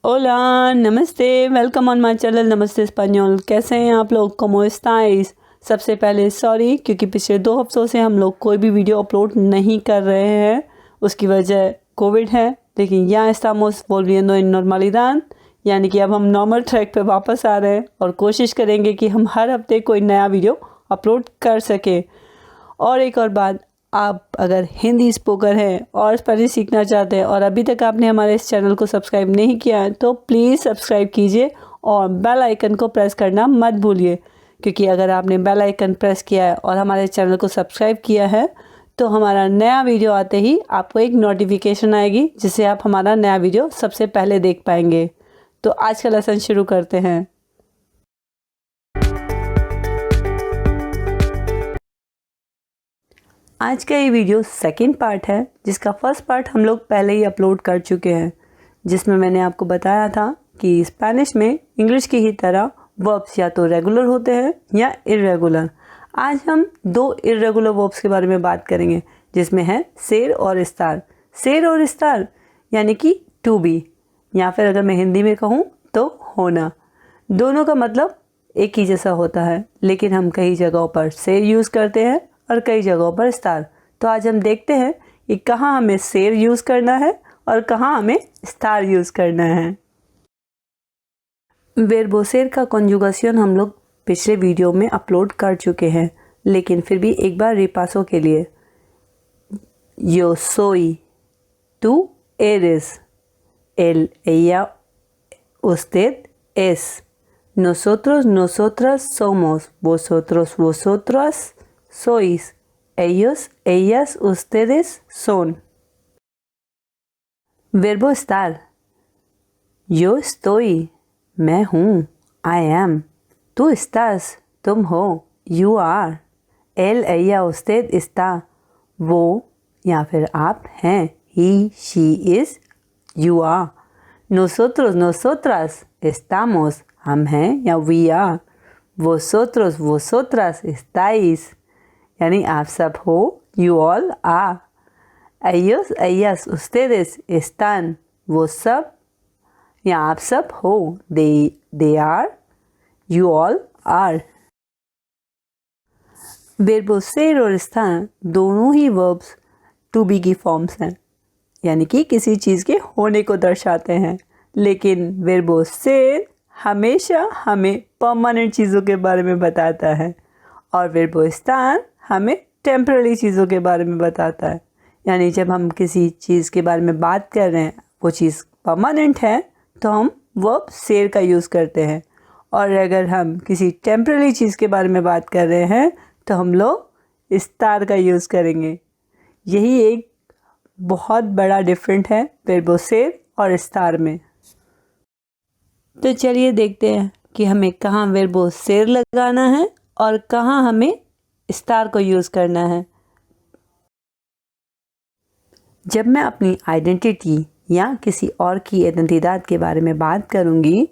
Hola, नमस्ते, welcome on my channel नमस्ते स्पेनियोल। कैसे हैं आप लोग? ¿Cómo estáis? सबसे पहले सॉरी क्योंकि पिछले 2 हफ्तों से हम लोग कोई भी वीडियो अपलोड नहीं कर रहे हैं। उसकी वजह कोविड है, लेकिन ya estamos volviendo en normalidad, यानी कि अब हम नॉर्मल ट्रैक पे वापस आ रहे हैं और कोशिश करेंगे कि हम हर हफ्ते कोई नया वीडियो अपलोड कर सकें। और एक और बात, आप अगर हिंदी स्पोकर हैं और स्पेनिश सीखना चाहते हैं और अभी तक आपने हमारे इस चैनल को सब्सक्राइब नहीं किया है तो प्लीज़ सब्सक्राइब कीजिए और बेल आइकन को प्रेस करना मत भूलिए, क्योंकि अगर आपने बेल आइकन प्रेस किया है और हमारे चैनल को सब्सक्राइब किया है तो हमारा नया वीडियो आते ही आपको एक नोटिफिकेशन आएगी, जिससे आप हमारा नया वीडियो सबसे पहले देख पाएंगे। तो आज का लेसन शुरू करते हैं। आज का ये वीडियो सेकंड पार्ट है, जिसका फर्स्ट पार्ट हम लोग पहले ही अपलोड कर चुके हैं, जिसमें मैंने आपको बताया था कि स्पेनिश में इंग्लिश की ही तरह वर्ब्स या तो रेगुलर होते हैं या इर्रेगुलर। आज हम 2 इर्रेगुलर वर्ब्स के बारे में बात करेंगे, जिसमें है सेर और स्टार। सेर और स्टार यानी कि टू बी, या फिर अगर मैं हिंदी में कहूँ तो होना। दोनों का मतलब एक ही जैसा होता है, लेकिन हम कई जगहों पर सेर यूज़ करते हैं और कई जगहों पर स्टार। तो आज हम देखते हैं कि कहाँ हमें सेर यूज़ करना है और कहाँ हमें स्टार यूज़ करना है। वर्बो सेर का कॉन्जुगेशन हम लोग पिछले वीडियो में अपलोड कर चुके हैं, लेकिन फिर भी एक बार रिपासो के लिए। यो सोई, tú eres, él, ella, usted es, nosotros, nosotras somos, vosotros, vosotras sois, ellos, ellas, ustedes son. Verbo estar. Yo estoy, मैं हूँ, I am. tú estás, तुम हो, you are. él, ella, usted está, वो या फिर आप हैं, he, she is, you are. nosotros, nosotras estamos, हम हैं या we are. vosotros, vosotras estáis, यानी आप सब हो, you all are. ellos, ellas, ustedes están, वो सब या आप सब हो, they are, you all are. वर्बो सेर और estar दोनों ही वर्ब्स टू बी की फॉर्म्स हैं, यानी कि किसी चीज़ के होने को दर्शाते हैं। लेकिन वर्बो सेर हमेशा हमें परमानेंट चीज़ों के बारे में बताता है और वर्बो estar हमें टेम्पररी चीज़ों के बारे में बताता है। यानी जब हम किसी चीज़ के बारे में बात कर रहे हैं, वो चीज़ परमानेंट है तो हम वर्ब सेर का यूज़ करते हैं, और अगर हम किसी टेम्पररी चीज़ के बारे में बात कर रहे हैं तो हम लोग स्टार का यूज़ करेंगे। यही एक बहुत बड़ा डिफरेंट है वर्बो सेर और स्टार में। तो चलिए देखते हैं कि हमें कहाँ वर्बो सेर लगाना है और कहाँ हमें स्टार को यूज़ करना है। जब मैं अपनी आइडेंटिटी या किसी और की इडेंटिदाद के बारे में बात करूँगी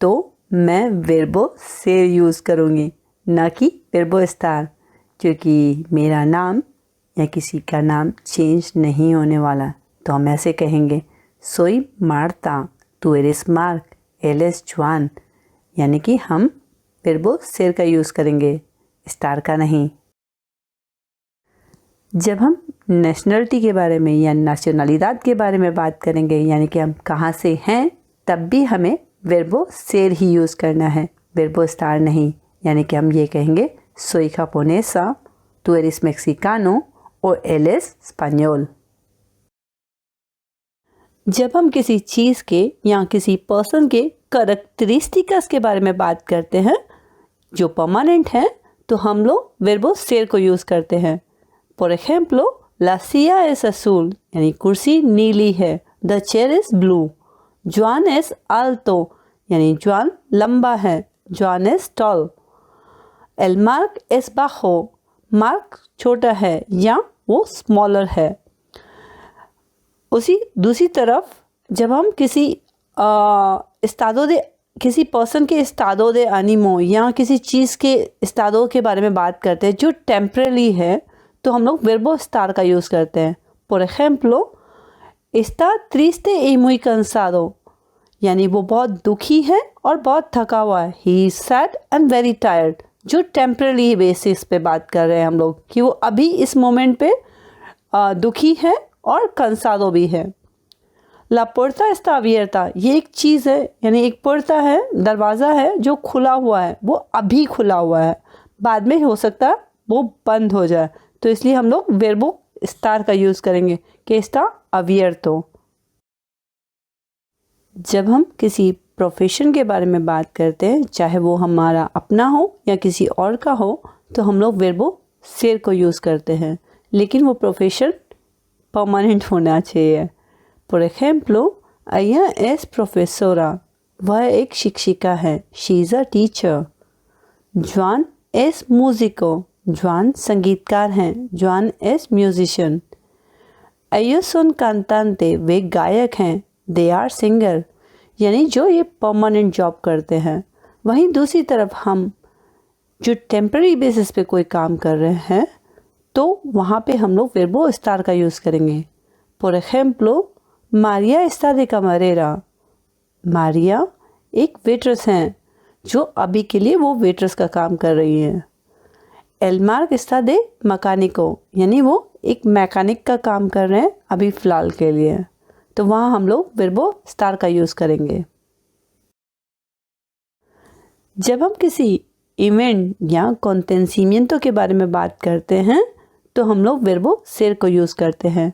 तो मैं वर्बो सेर यूज़ करूँगी, ना कि वर्बो स्टार, क्योंकि मेरा नाम या किसी का नाम चेंज नहीं होने वाला। तो हम ऐसे कहेंगे, सोई Marta, tú eres mark, él es जुआन, यानी कि हम वर्बो सेर का यूज़ करेंगे, स्टार का नहीं। जब हम नेशनलिटी के बारे में या नेशनलिदाद के बारे में बात करेंगे, यानी कि हम कहाँ से हैं, तब भी हमें वर्बो सेर ही यूज़ करना है, वर्बो स्टार नहीं। यानी कि हम ये कहेंगे, soy japonesa, tú eres mexicano और él es español। जब हम किसी चीज़ के या किसी पर्सन के कैरेक्टरिस्टिक्स के बारे में बात करते हैं जो परमानेंट है, तो हम लोग वर्बो सेर को यूज़ करते हैं। Por ejemplo, la silla es azul, यानी कुर्सी नीली है। The chair is blue. Juan es alto, यानी जुआन लंबा है। Juan is tall. El mark es bajo. Mark छोटा है या वो स्मॉलर है। उसी दूसरी तरफ जब हम किसी पर्सन के estado de ánimo या किसी चीज़ के estado के बारे में बात करते हैं जो टेम्पररी है, तो हम लोग वर्बो स्टार का यूज़ करते हैं। Por ejemplo, está triste y muy cansado, यानी वो बहुत दुखी है और बहुत थका हुआ है। He is sad and very tired, जो टेम्पररी बेसिस पे बात कर रहे हैं हम लोग कि वो अभी इस मोमेंट पे दुखी है और कंसादो भी है। ला पुerta está abierta, ये एक चीज़ है, यानी एक पुerta है, दरवाज़ा है जो खुला हुआ है, वो अभी खुला हुआ है, बाद में हो सकता है वो बंद हो जाए, तो इसलिए हम लोग verbo estar का यूज़ करेंगे कि está abierto। जब हम किसी प्रोफेशन के बारे में बात करते हैं, चाहे वो हमारा अपना हो या किसी और का हो, तो हम लोग verbo ser को यूज़ करते हैं, लेकिन वो प्रोफेशन परमानेंट होना चाहिए। Por ejemplo, ella es profesora, वह एक शिक्षिका है, she is a teacher। Juan es músico, Juan संगीतकार हैं, Juan es musician। Ellos son cantante, वे गायक हैं, they are singer, यानी जो ये परमानेंट जॉब करते हैं। वहीं दूसरी तरफ हम जो टेम्पररी बेसिस पे कोई काम कर रहे हैं, तो वहाँ पे हम लोग verbo estar का यूज़ करेंगे। Por ejemplo, Maria está de camarera, Maria एक वेट्रेस हैं जो अभी के लिए वो वेट्रेस का काम कर रही हैं। L mark está de mecánico, यानी वो एक मैकेनिक का काम कर रहे हैं अभी फ़िलहाल के लिए, तो वहाँ हम लोग verbo estar का यूज़ करेंगे। जब हम किसी इवेंट या acontecimiento के बारे में बात करते हैं, तो हम लोग verbo ser को यूज़ करते हैं।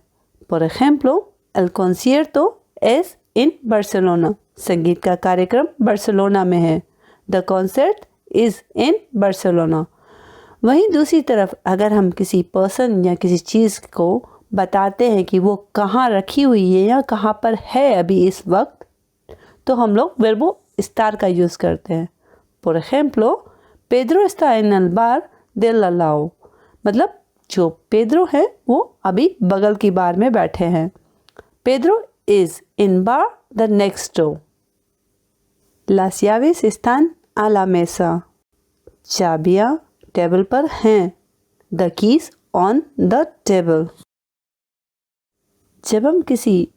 Por ejemplo, el concierto es in Barcelona, संगीत का कार्यक्रम बार्सिलोना में है। The concert is in Barcelona। वहीं दूसरी तरफ अगर हम किसी पर्सन या किसी चीज़ को बताते हैं कि वो कहाँ रखी हुई है या कहाँ पर है अभी इस वक्त, तो हम लोग verbo estar का यूज़ करते हैं। Por ejemplo, Pedro está en el bar del al lado, मतलब जो पेद्रो है वो अभी बगल की बार में बैठे हैं। Pedro is in bar the next door। Las llaves están a la mesa, चाबियाँ टेबल पर हैं। The keys on the table। जब हम किसी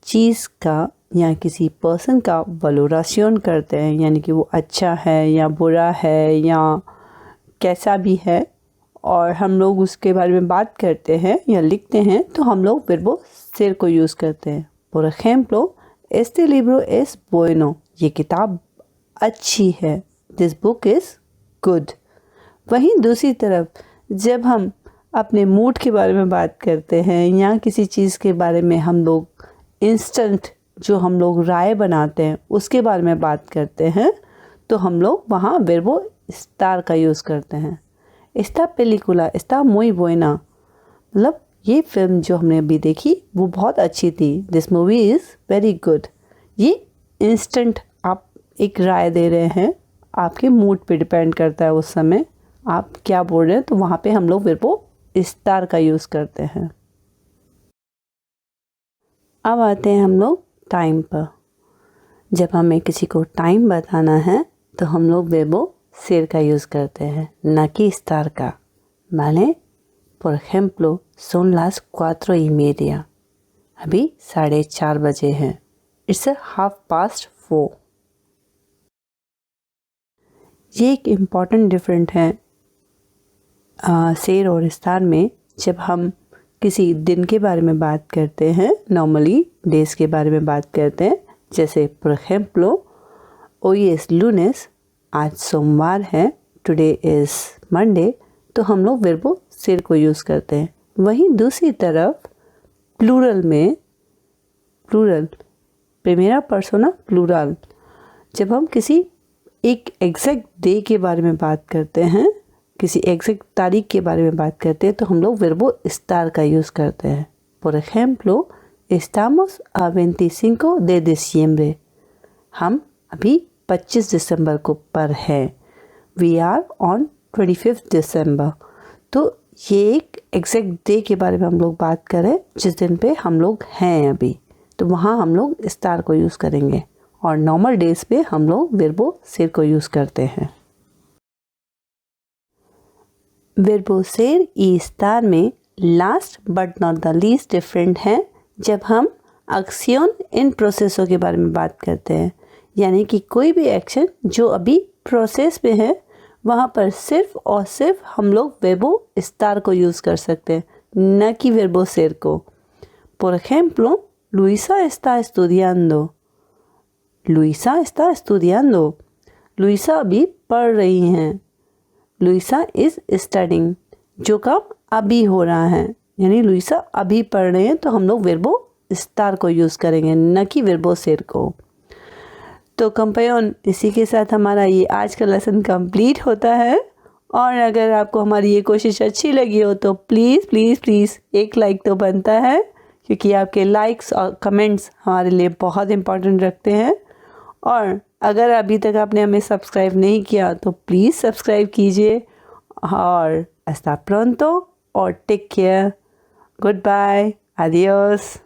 चीज़ का या किसी पर्सन का वैल्यूएशन करते हैं, यानी कि वो अच्छा है या बुरा है या कैसा भी है, और हम लोग उसके बारे में बात करते हैं या लिखते हैं, तो हम लोग verbo ser को यूज़ करते हैं। Por ejemplo, este libro es bueno, ये किताब अच्छी है। This book is good। वहीं दूसरी तरफ जब हम अपने मूड के बारे में बात करते हैं या किसी चीज़ के बारे में हम लोग इंस्टेंट जो हम लोग राय बनाते हैं उसके बारे में बात करते हैं, तो हम लोग वहाँ verbo estar का यूज़ करते हैं। Esta película está muy buena, मतलब ये फिल्म जो हमने अभी देखी वो बहुत अच्छी थी। This movie is very good। ये इंस्टेंट आप एक राय दे रहे हैं, आपके मूड पे डिपेंड करता है उस समय आप क्या बोल रहे हैं, तो वहाँ पे हम लोग verbo estar का यूज़ करते हैं। अब आते हैं हम लोग टाइम पर। जब हमें किसी को टाइम बताना है तो हम लोग verbo ser का यूज़ करते हैं, ना कि estar का। माने por ejemplo, son las 4:30, अभी 4:30 बजे हैं। It's 4:30। ये एक इम्पॉर्टेंट डिफरेंट है सेर और estar में। जब हम किसी दिन के बारे में बात करते हैं, नॉर्मली डेज के बारे में बात करते हैं, जैसे por ejemplo, hoy es lunes, आज सोमवार है, टुडे इज़ मंडे, तो हम लोग verbo ser को यूज़ करते हैं। वहीं दूसरी तरफ प्लूरल में, प्लूरल प्रिमेरा पर्सोना प्लूरल, जब हम किसी एक एग्जैक्ट डे के बारे में बात करते हैं, किसी एग्जैक्ट तारीख के बारे में बात करते हैं, तो हम लोग verbo estar का यूज़ करते हैं। Por ejemplo, estamos a 25 de diciembre, हम अभी 25 दिसंबर को पर हैं। We are on 25th December। तो ये एक एग्जैक्ट डे के बारे में हम लोग बात करें जिस दिन पे हम लोग हैं अभी, तो वहाँ हम लोग estar को यूज़ करेंगे, और नॉर्मल डेज पे हम लोग verbo ser को यूज़ करते हैं। verbo ser y estar में last but not the least different है। जब हम एक्शन इन प्रोसेसों के बारे में बात करते हैं, यानी कि कोई भी एक्शन जो अभी प्रोसेस में है वहाँ पर सिर्फ और सिर्फ हम लोग verbo estar को यूज़ कर सकते हैं, न कि verbo ser को। Por ejemplo, Luisa está estudiando. Luisa está estudiando. Luisa अभी पढ़ रही हैं। लुइसा इज़ स्टडिंग, जो काम अभी हो रहा है, यानी लुइसा अभी पढ़ रहे हैं, तो हम लोग verbo estar को यूज़ करेंगे, न कि verbo ser को। तो कंपेयन, इसी के साथ हमारा ये आज का लेसन कंप्लीट होता है। और अगर आपको हमारी ये कोशिश अच्छी लगी हो तो प्लीज़ प्लीज़ प्लीज़ एक लाइक तो बनता है, क्योंकि आपके लाइक्स और कमेंट्स हमारे लिए बहुत इम्पोर्टेंट रखते हैं। और अगर अभी तक आपने हमें सब्सक्राइब नहीं किया तो प्लीज़ सब्सक्राइब कीजिए। और hasta pronto और take care, goodbye, adiós।